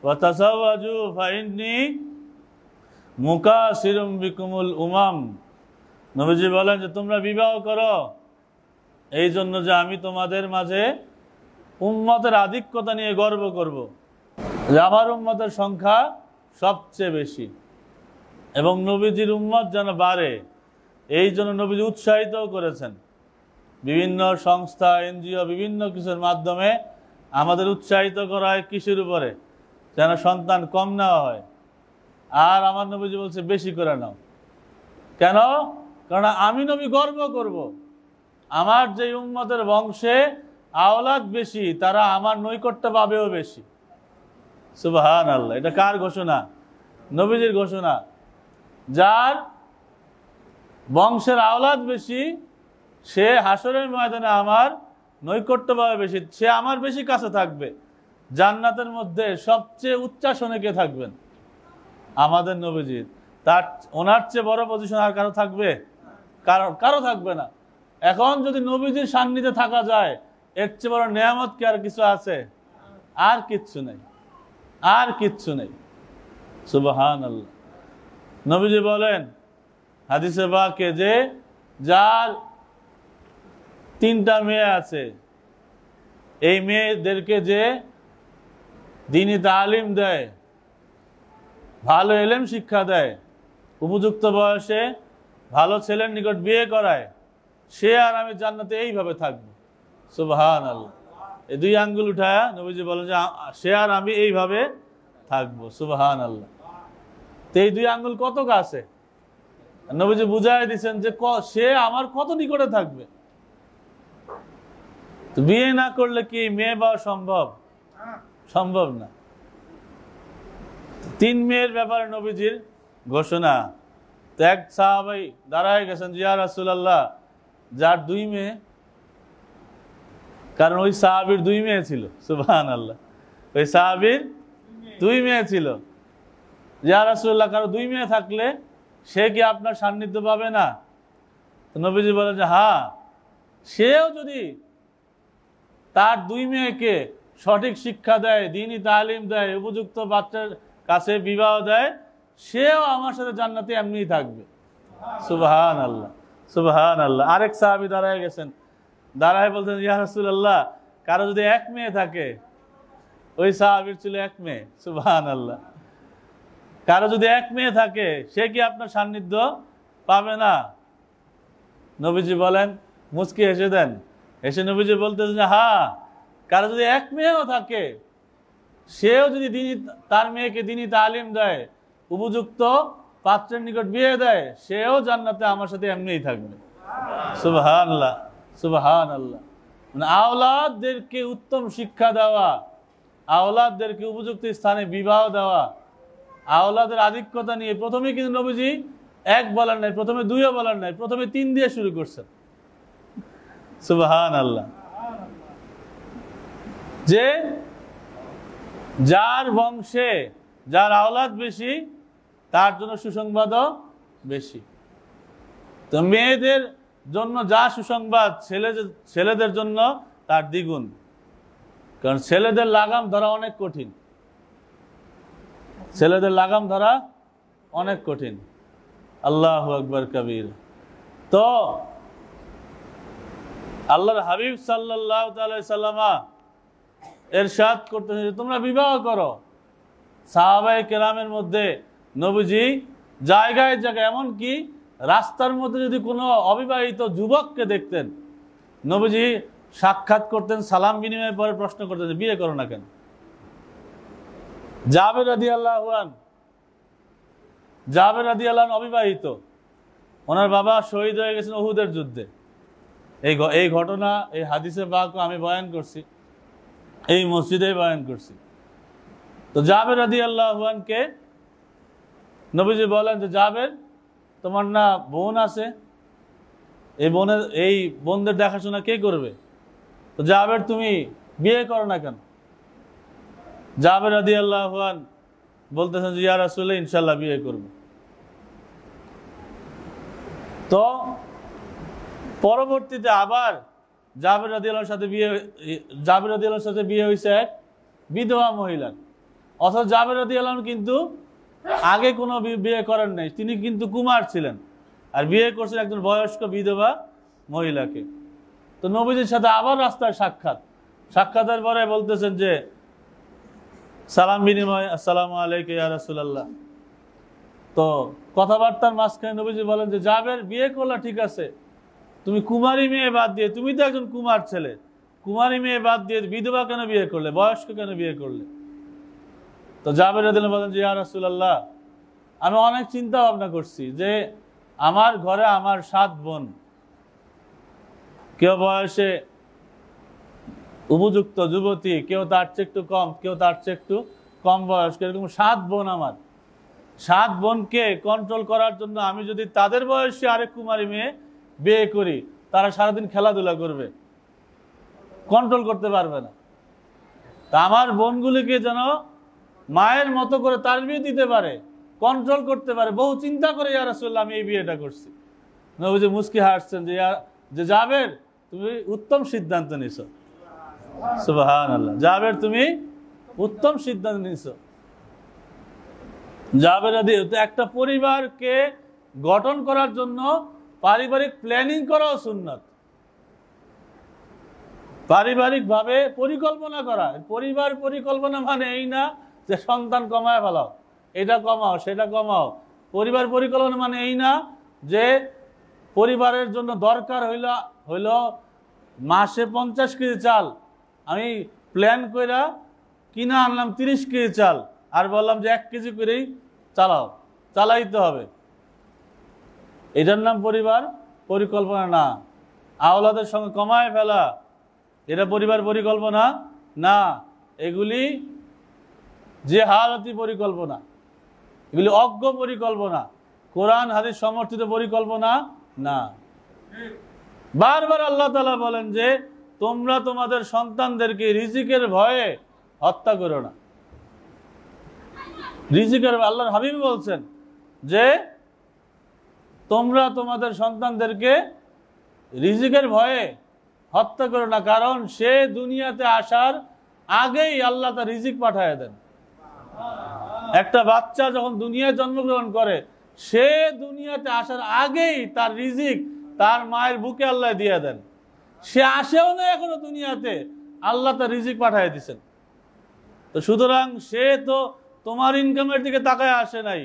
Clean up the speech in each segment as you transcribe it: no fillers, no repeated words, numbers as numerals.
ওয়া তাযাওয়াজু ফাইন্নী মুকাসিরুম বিকুমুল উমাম। নবীজি বলেন যে তোমরা বিবাহ করো এই জন্য যে আমি তোমাদের মাঝে উম্মতের আধিক্যতা নিয়ে গর্ব করব, যে আমার উম্মতের সংখ্যা সবচেয়ে বেশি এবং নবীজির উম্মত যেন বাড়ে, এই জন্য নবীজি উৎসাহিত করেছেন। বিভিন্ন সংস্থা, এনজিও, বিভিন্ন কিছুর মাধ্যমে আমাদের উৎসাহিত করা হয় কিসের উপরে? যেন সন্তান কম নেওয়া হয়। আর আমার নবীজি বলছে বেশি করে নাও। কেন? কারণ আমি নবী গর্ব করব আমার যে উম্মতের বংশে আওলাদ বেশি, তারা আমার নৈকট্য পাবেও বেশি। সুবহানাল্লাহ। এটা কার ঘোষণা? নবীজির ঘোষণা। যার বংশের আওলাদ বেশি সে হাসরের ময়দানে আমার নৈকট্য পাবে বেশি, সে আমার বেশি কাছে থাকবে। জান্নাতের মধ্যে সবচেয়ে উচ্চাসনে কে থাকবেন? আমাদের নবীজির। তার ওনার চেয়ে বড় পজিশন আর কারো থাকবে? কারো থাকবে না। এখন যদি নবীজির সান্নিধ্যে থাকা যায়, এর চেয়ে বড় নেয়ামত কি আর কিছু আছে? আর কিচ্ছু নেই, আর কিচ্ছু নেই। সুবহানাল্লাহ। নবীজি বলেন হাদিসে পাকে যে যার 3টা মেয়ে আছে, এই মেয়েদেরকে যে দ্বীনি তালিম দেয়, ভালো ইলম শিক্ষা দেয়, উপযুক্ত বয়সে ভালো ছেলের নিকট বিয়ে করায়, সে আর আমি জান্নাতে এইভাবে থাকবো। সুবহানাল্লাহ। এই 2 আঙ্গুল উঠায়া নবীজি বলেন যে সে আর আমি এইভাবে থাকবো। সুবহানাল্লাহ। তো এই 2 আঙ্গুল কত কাছে? নবীজি বুঝাই দিচ্ছেন যে সে আমার কত নিকটে থাকবে। তো বিয়ে না করলে কি মেয়ে পাওয়া সম্ভব? সম্ভব না। 3 মেয়ের ব্যাপারে নবীজির ঘোষণা। তো এক সাহাবাই দাঁড়ায় গেছেন, ইয়া রাসূলুল্লাহ, যার 2 মেয়ে, কারণ ওই সাহাবীর 2 মেয়ে ছিল। সুবহানাল্লাহ। ওই সাহাবীর 2 মেয়ে ছিল। ইয়া রাসূলুল্লাহ, কারো 2 মেয়ে থাকলে সে কি আপনার সান্নিধ্য পাবে না? তো নবীজি বলেন যে হ্যাঁ, সেও যদি তার 2 মেয়েকে সঠিক শিক্ষা দেয়, দ্বীনি তালিম দেয়, উপযুক্ত বাচ্চার কাছে বিবাহ দেয়, সেও আমার সাথে জান্নাতে এমনিই থাকবে। সুবহানাল্লাহ, সুবহানাল্লাহ। আরেক সাহাবী দাঁড়ায় গেছেন, দাঁড়ায় বলতেন ইয়া রাসূলুল্লাহ, কারো যদি 1 মেয়ে থাকে, ওই সাহাবীর ছিল 1 মেয়ে। সুবহানাল্লাহ। কারো যদি 1 মেয়ে থাকে, সে কি আপনার সান্নিধ্য পাবে না? নবীজি বলেন, মুচকি হেসে দেন। হেসে নবীজি বলতেছেন যে হ্যাঁ, কারো যদি 1 মেয়েও থাকে, সেও যদি তার মেয়েকে দ্বীনি তালিম দেয়, উপযুক্ত পাত্রের নিকট বিয়ে দেয়, সেও জান্নাতে আমার সাথে এমনিই থাকবে। সুবহানাল্লাহ, সুবহানাল্লাহ। মানে আওলাদদেরকে উত্তম শিক্ষা দেওয়া, আওলাদদেরকে উপযুক্ত স্থানে বিবাহ দেওয়া, আওলাদের আধিক্যতা নিয়ে প্রথমে কিন্তু নবীজি 1 বলার নাই, প্রথমে 2ও বলার নাই, প্রথমে 3 দিয়ে শুরু করছেন। সুবহানাল্লাহ। যে যার বংশে যার আওলাদ বেশি, তার জন্য সুসংবাদও বেশি। তো মেয়েদের জন্য যা সুসংবাদ, ছেলেদের জন্য তার দ্বিগুণ। কারণ ছেলেদের লাগাম ধরা অনেক কঠিন, ছেলেদের লাগাম ধরা অনেক কঠিন। আল্লাহু আকবার কবীর। তো আল্লাহর হাবিব সাল্লাল্লাহু আলাইহি সাল্লাম ইরশাদ করতেছেন যে তোমরা বিবাহ করো। সাহাবায়ে কেরামের মধ্যে নবীজি জায়গায় জায়গায়, এমনকি রাস্তার মধ্যে যদি কোনো অবিবাহিত যুবককে দেখতেন, নবীজি সাক্ষাৎ করতেন, সালাম বিনিময়ের পরে প্রশ্ন করতেন যে বিয়ে করো না কেন? জাবের রাদিয়াল্লাহু আনহু, জাবের রাদিয়াল্লাহু আনহু অবিবাহিত, ওনার বাবা শহীদ হয়ে গেছেন উহুদের যুদ্ধে। এই ঘটনা, এই হাদিসে পাক আমি বয়ান করছি, এই মসজিদে বয়ান করছি। তো জাবের রাদিয়াল্লাহু আনহুকে নবীজি বলেন যে জাবের, তোমার না বোন আছে, এই বোনদের দেখাশোনা কে করবে? তো জাবের, তুমি বিয়ে করো না কেন? জাবের রাদিয়াল্লাহু আনহু বলতেছেন যে ইয়া রাসূলুল্লাহ, ইনশাআল্লাহ বিয়ে করব। তো পরবর্তীতে আবার জাবের রাদিয়াল্লাহুর সাথে বিয়ে হয়েছে এক বিধবা মহিলার। অথচ জাবের রাদিয়াল্লাহু আনহু কিন্তু আগে কোনো বিয়ে করেন নাই, তিনি কিন্তু কুমার ছিলেন, আর বিয়ে করছেন একজন বয়স্ক বিধবা মহিলাকে। তো নবীজির সাথে আবার রাস্তায় সাক্ষাতের পরে বলতেছেন যে সালাম বিনিময়, আসসালামু আলাইকা ইয়া রাসূলুল্লাহ। তো কথাবার্তার মাঝখানে নবীজি বলেন যে জাবের, বিয়ে করলা ঠিক আছে, তুমি কুমারী মেয়ে বাদ দিয়ে, তুমি তো একজন কুমার ছেলে, কুমারী মেয়ে বাদ দিয়ে বিধবা কেন বিয়ে করলে, বয়স্ক কেন বিয়ে করলে? তো জাবের রাদিয়াল্লাহু আনহু বলেন যে ইয়া রাসূলুল্লাহ, আমি অনেক চিন্তা ভাবনা করছি যে আমার ঘরে আমার 7 বোন, কেউ বয়সে উপযুক্ত যুবতী, কেউ তার চেয়ে একটু কম, কেউ তার চেয়ে একটু কম বয়স্ক, এরকম 7 বোন আমার। 7 বোনকে কন্ট্রোল করার জন্য আমি যদি তাদের বয়সে আরেক কুমারী মেয়ে বিয়ে করি, তারা সারাদিন খেলাধুলা করবে, কন্ট্রোল করতে পারবে না। তা আমার বোনগুলিকে যেন মায়ের মতো করে তারবিয়ত দিতে পারে, কন্ট্রোল করতে পারে, বহু চিন্তা করে ইয়া রাসূলুল্লাহ আমি এই বিয়েটা করছি। নবীজি মুস্কি হাসছেন যে জাবের, তুমি উত্তম সিদ্ধান্ত নিছো। সুবহানাল্লাহ, জাবের তুমি উত্তম সিদ্ধান্ত নিছো। জাবের রাদিয়াল্লাহু একটা পরিবারকে গঠন করার জন্য পারিবারিক প্ল্যানিং করাও সুন্নাত, পারিবারিকভাবে পরিকল্পনা করা। পরিবার পরিকল্পনা মানে এই না যে সন্তান কমায় ফেলাও, এটা কমাও সেটা কমাও। পরিবার পরিকল্পনা মানে এই না যে পরিবারের জন্য দরকার হইল মাসে 50 কেজি চাল, আমি প্ল্যান করে কিনা আনলাম 30 কেজি চাল, আর বললাম যে 1 কেজি করেই চালাইতে হবে। এটার নাম পরিবার পরিকল্পনা না। আওলাদের সঙ্গে কমায় ফেলা, এটা পরিবার পরিকল্পনা না। এগুলি জেহালতি পরিকল্পনা, এগুলি অজ্ঞ পরিকল্পনা, কোরআন হাদিস সমর্থিত পরিকল্পনা না। বারবার আল্লাহ তাআলা বলেন যে তোমরা তোমাদের সন্তানদেরকে রিজিকের ভয়ে হত্যা করো না। রিজিকের, আল্লাহর হাবিব বলছেন যে তোমরা তোমাদের সন্তানদেরকে রিজিকের ভয়ে হত্যা করো না, কারণ সে দুনিয়াতে আসার আগেই আল্লাহ তার রিজিক পাঠায় দেন। একটা বাচ্চা যখন দুনিয়ায় জন্মগ্রহণ করে, সে দুনিয়াতে আসার আগেই তার রিজিক তার মায়ের বুকে আল্লাহ দিয়ে দেন। সে আসেও না এখনো দুনিয়াতে, আল্লাহ তার রিজিক পাঠায় দিচ্ছেন। তো সুতরাং সে তো তোমার ইনকামের দিকে তাকায় আসে নাই,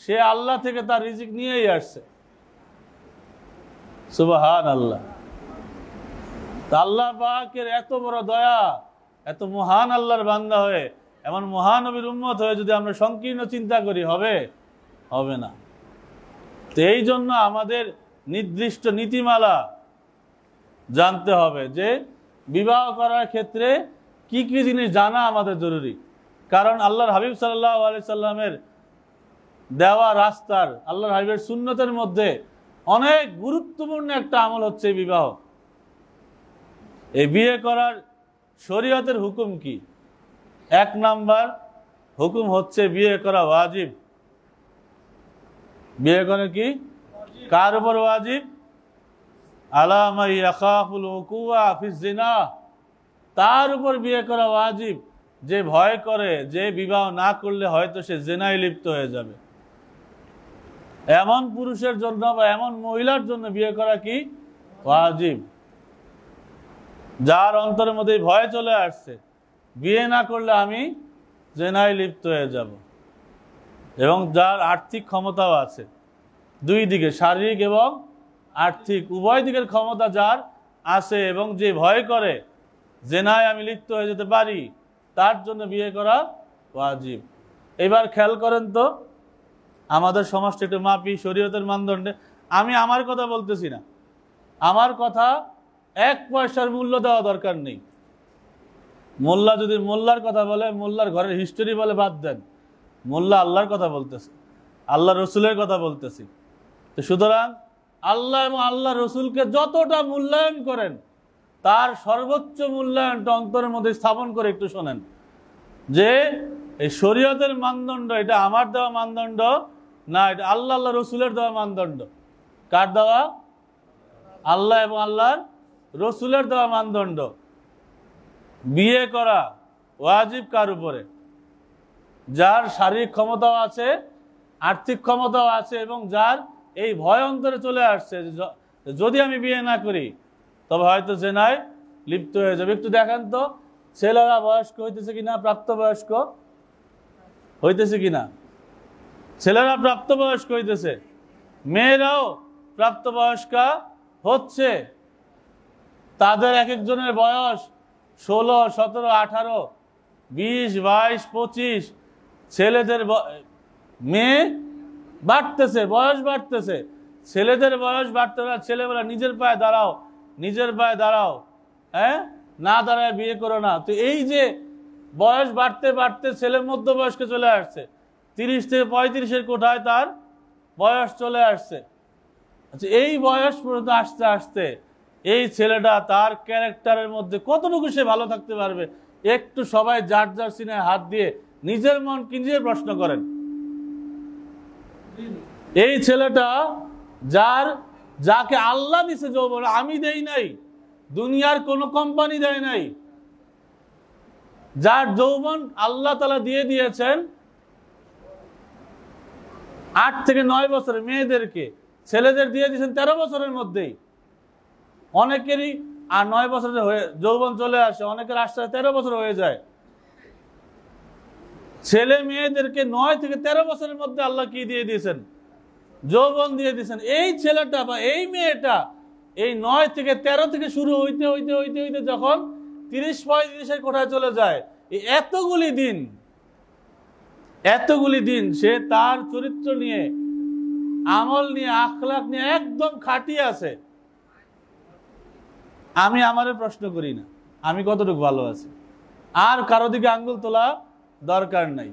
সে আল্লাহ থেকে তার রিজিক নিয়েই আসছে। সুবহানাল্লাহ। আল্লাহ পাকের এত বড় দয়া, এত মহান আল্লাহর বান্দা হয়ে, এমন মহানবীর উম্মত হয়ে যদি আমরা সংকীর্ণ চিন্তা করি, হবে না। তো এই জন্য আমাদের নির্দিষ্ট নীতিমালা জানতে হবে যে বিবাহ করার ক্ষেত্রে কি কি জিনিস জানা আমাদের জরুরি। কারণ আল্লাহর হাবিব সাল্লাল্লাহু আলাইহি সাল্লামের দেওয়া রাস্তার, আল্লাহর হাবিবের সুন্নতের মধ্যে অনেক গুরুত্বপূর্ণ একটা আমল হচ্ছে বিবাহ। এই বিয়ে করার শরীয়তের হুকুম কি? 1 নাম্বার হুকুম হচ্ছে বিয়ে করা ওয়াজিব। বিয়ে করা কি? কার উপর ওয়াজিব? আলা মান ইয়াখাফুল উকুয়া ফিজ জিনা, তার উপর বিয়ে করা ওয়াজিব যে ভয় করে যে বিবাহ না করলে হয়তো সে জিনায় লিপ্ত হয়ে যাবে। এমন পুরুষের জন্য বা এমন মহিলার জন্য বিয়ে করা কি? ওয়াজিব। যার অন্তরের মধ্যে ভয় চলে আসছে, বিয়ে না করলে আমি জিনায় লিপ্ত হয়ে যাব, এবং যার আর্থিক ক্ষমতাও আছে, 2 দিকে শারীরিক এবং আর্থিক উভয় দিকের ক্ষমতা যার আছে, এবং যে ভয় করে জিনায় আমি লিপ্ত হয়ে যেতে পারি, তার জন্য বিয়ে করা ওয়াজিব। এবার খেয়াল করেন তো, আমাদের সমাজটা একটু মাপি শরীয়তের মানদণ্ডে। আমি আমার কথা বলতেছি না, আমার কথা 1 পয়সার মূল্য দেওয়া দরকার নেই। মোল্লা যদি মোল্লার কথা বলে, মোল্লার ঘরের হিস্টোরি বলে, বাদ দেন। মোল্লা আল্লাহর কথা বলতেছে, আল্লাহ রসুলের কথা বলতেছি। তো সুতরাং আল্লাহ এবং আল্লাহ রসুলকে যতটা মূল্যায়ন করেন, তার সর্বোচ্চ মূল্যায়নটা অন্তরের মধ্যে স্থাপন করে একটু শোনেন যে এই শরীয়তের মানদণ্ড এটা আমার দেওয়া মানদণ্ড না, এটা আল্লাহ আল্লাহ রসুলের দেওয়া মানদণ্ড। কার দেওয়া? আল্লাহ এবং আল্লাহর রসুলের দেওয়া মানদণ্ড। বিয়ে করা ওয়াজিব কার উপরে? যার শারীরিক ক্ষমতাও আছে, আর্থিক ক্ষমতাও আছে, এবং যার এই ভয় অন্তরে চলে আসছে যদি আমি বিয়ে না করি তবে হয়তো জেনায় লিপ্ত হয়ে যাবে। একটু দেখান তো ছেলেরা বয়স্ক হইতেছে কিনা, প্রাপ্তবয়স্ক হইতেছে কিনা। ছেলেরা প্রাপ্তবয়স্ক হইতেছে, মেয়েরাও প্রাপ্তবয়স্কা হচ্ছে। তাদের এক একজনের বয়স 16, 17, 18, 20, 22, 25। ছেলেদের মেয়ে বাড়তেছে, বয়স বাড়তেছে, ছেলেদের বয়স বাড়তে পারে। ছেলেবেলা নিজের পায়ে দাঁড়াও, নিজের পায়ে দাঁড়াও, হ্যাঁ, না দাঁড়ায় বিয়ে করো না। তো এই যে বয়স বাড়তে বাড়তে ছেলে মধ্যবয়স্কে চলে আসছে, 30 থেকে 35-এর কোঠায় তার বয়স চলে আসছে। আচ্ছা, এই বয়স পর্যন্ত আসতে আসতে এই ছেলেটা তার ক্যারেক্টারের মধ্যে কতটুকু সে ভালো থাকতে পারবে? একটু সবাই যার যার সিনায় হাত দিয়ে নিজের মন কি নিজে প্রশ্ন করেন। এই ছেলেটা যাকে আল্লাহ দিছে যৌবন, আমি দেই নাই, দুনিয়ার কোনো কোম্পানি দেয় নাই, যার যৌবন আল্লাহ তাআলা দিয়ে দিয়েছেন 8 থেকে 9 বছরে মেয়েদেরকে, ছেলেদের দিয়ে দিয়েছেন 13 বছরের মধ্যেই। অনেকেরই আর 9 বছরে যৌবন চলে আসে, অনেকের আসতে 13 বছর হয়ে যায়। ছেলে মেয়েদেরকে 9 থেকে 13 বছরের মধ্যে আল্লাহ কি দিয়ে দিয়েছেন? যৌবন দিয়ে দিয়েছেন। এই ছেলেটা বা এই মেয়েটা এই 9 থেকে 13 থেকে শুরু হইতে হইতে হইতে হইতে যখন 30-35-এর কোঠায় চলে যায়, এই এতগুলি দিন সে তার চরিত্র নিয়ে, আমল নিয়ে, আখলাক নিয়ে একদম খাঁটি আছে। আমি আমারে প্রশ্ন করি না আমি কতটুকু ভালো আছি, আর কারো দিকে আঙ্গুল তোলা দরকার নাই,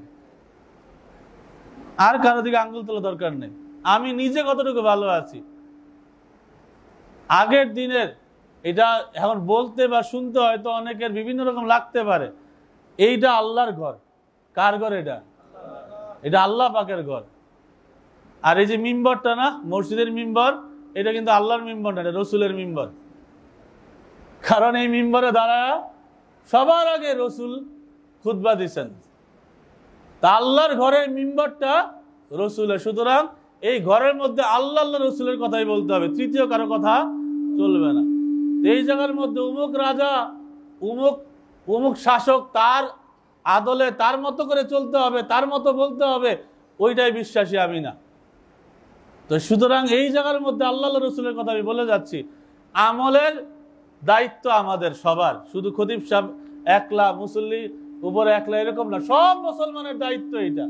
আর কারো দিকে আঙ্গুল তোলা দরকার নেই। আমি নিজে কতটুকু ভালো আছি। আগের দিনের এটা এখন বলতে বা শুনতে হয়তো অনেকের বিভিন্ন রকম লাগতে পারে। এইটা আল্লাহর ঘর। কার ঘর এটা? এটা আল্লাহ পাকের ঘর। আর এই যে মিম্বরটা না, মসজিদের মিম্বর, এটা কিন্তু আল্লাহর মিম্বর না, এটা রসুলের মিম্বর। কারণ এই মিম্বরে দাঁড়ায় সবার আগে রসুল খুতবা দিচ্ছেন। তা আল্লাহর ঘরের মিম্বরটা রসুলের, সুতরাং এই ঘরের মধ্যে আল্লাহ রসুলের কথাই বলতে হবে, তৃতীয় কারো কথা চলবে না। এই জায়গার মধ্যে উমুক রাজা, উমুক শাসক, তার আদলে তার মতো করে চলতে হবে, তার মতো বলতে হবে, ওইটাই বিশ্বাসী আমি না। তো সুতরাং এই জায়গার মধ্যে আল্লাহ রসুলের কথা আমি বলে যাচ্ছি। আমলের দায়িত্ব আমাদের সবার, শুধু খতিব সাহেব একলা, মুসল্লি উপরে একলা এরকম না, সব মুসলমানের দায়িত্ব এটা।